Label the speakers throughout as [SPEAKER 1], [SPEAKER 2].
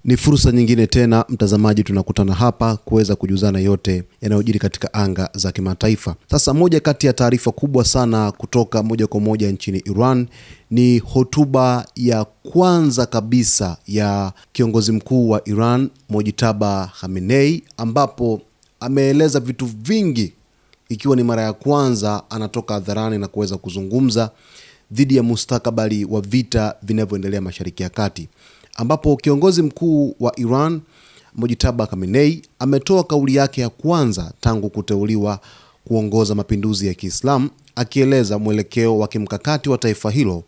[SPEAKER 1] Ni fursa nyingine tena mtazamaji, tunakutana hapa kuweza kujuzana yote yanayojiri katika anga za kimataifa. Sasa moja kati ya taarifa kubwa sana kutoka moja kwa moja nchini Iran ni hotuba ya kwanza kabisa ya kiongozi mkuu wa Iran Mojtaba Khamenei, ambapo ameeleza vitu vingi, ikiwa ni mara ya kwanza anatoka hadharani na kuweza kuzungumza dhidi ya mustakabali wa vita vinavyoendelea Mashariki ya Kati, ambapo kiongozi mkuu wa Iran Mojtaba Khamenei ametoa kauli yake ya kwanza tangu kuteuliwa kuongoza mapinduzi ya Kiislamu, akieleza mwelekeo wa kimkakati wa taifa hilo,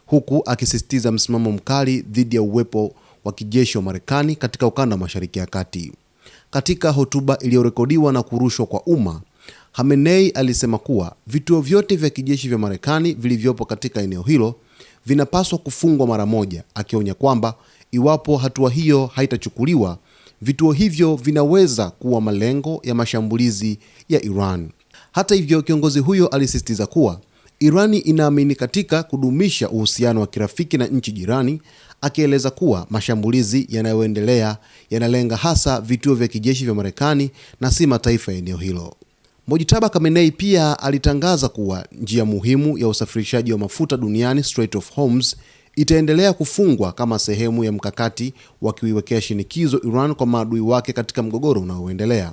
[SPEAKER 1] huku akisisitiza msimamo mkali dhidi ya uwepo wa kijeshi wa Marekani katika ukanda wa Mashariki ya Kati. Katika hotuba iliyorekodiwa na kurushwa kwa umma, Khamenei alisema kuwa vituo vyote vya kijeshi vya Marekani vilivyopo katika eneo hilo vinapaswa kufungwa mara moja, akionya kwamba iwapo hatua hiyo haitachukuliwa, vituo hivyo vinaweza kuwa malengo ya mashambulizi ya Iran. Hata hivyo, kiongozi huyo alisisitiza kuwa Irani inaamini katika kudumisha uhusiano wa kirafiki na nchi jirani, akieleza kuwa mashambulizi yanayoendelea yanalenga hasa vituo vya kijeshi vya Marekani na si mataifa ya eneo hilo. Mojtaba Khamenei pia alitangaza kuwa njia muhimu ya usafirishaji wa mafuta duniani, Strait of Hormuz, itaendelea kufungwa kama sehemu ya mkakati wa kuiwekea shinikizo Iran kwa maadui wake katika mgogoro unaoendelea.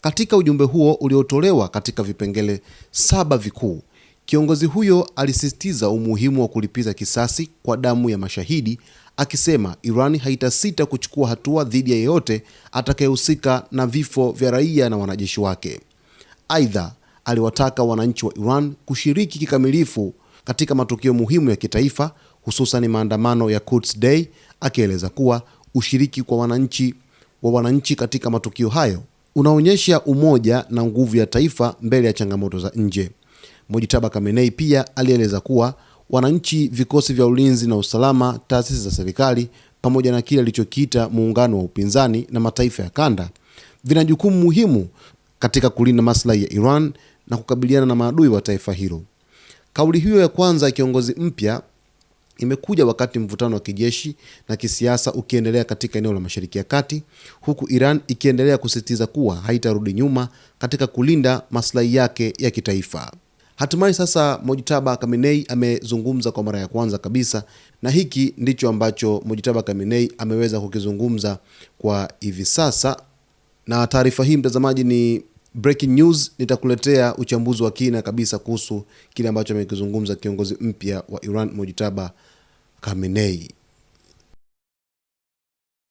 [SPEAKER 1] Katika ujumbe huo uliotolewa katika vipengele 7 vikuu, kiongozi huyo alisisitiza umuhimu wa kulipiza kisasi kwa damu ya mashahidi, akisema Iran haitasita kuchukua hatua dhidi ya yeyote atakayehusika na vifo vya raia na wanajeshi wake. Aidha, aliwataka wananchi wa Iran kushiriki kikamilifu katika matukio muhimu ya kitaifa, hususan maandamano ya Quds Day, akieleza kuwa ushiriki kwa wananchi katika matukio hayo unaonyesha umoja na nguvu ya taifa mbele ya changamoto za nje. Mojtaba Khamenei pia alieleza kuwa wananchi, vikosi vya ulinzi na usalama, taasisi za serikali pamoja na kile alichokiita muungano wa upinzani na mataifa ya kanda vina jukumu muhimu katika kulinda maslahi ya Iran na kukabiliana na maadui wa taifa hilo. Kauli hiyo ya kwanza ya kiongozi mpya imekuja wakati mvutano wa kijeshi na kisiasa ukiendelea katika eneo la Mashariki ya Kati, huku Iran ikiendelea kusisitiza kuwa haitarudi nyuma katika kulinda maslahi yake ya kitaifa. Hatimaye sasa Mojtaba Khamenei amezungumza kwa mara ya kwanza kabisa, na hiki ndicho ambacho Mojtaba Khamenei ameweza kukizungumza kwa hivi sasa. Na taarifa hii mtazamaji ni breaking news. Nitakuletea uchambuzi wa kina kabisa kuhusu kile ambacho amekizungumza kiongozi mpya wa Iran Mojtaba Khamenei.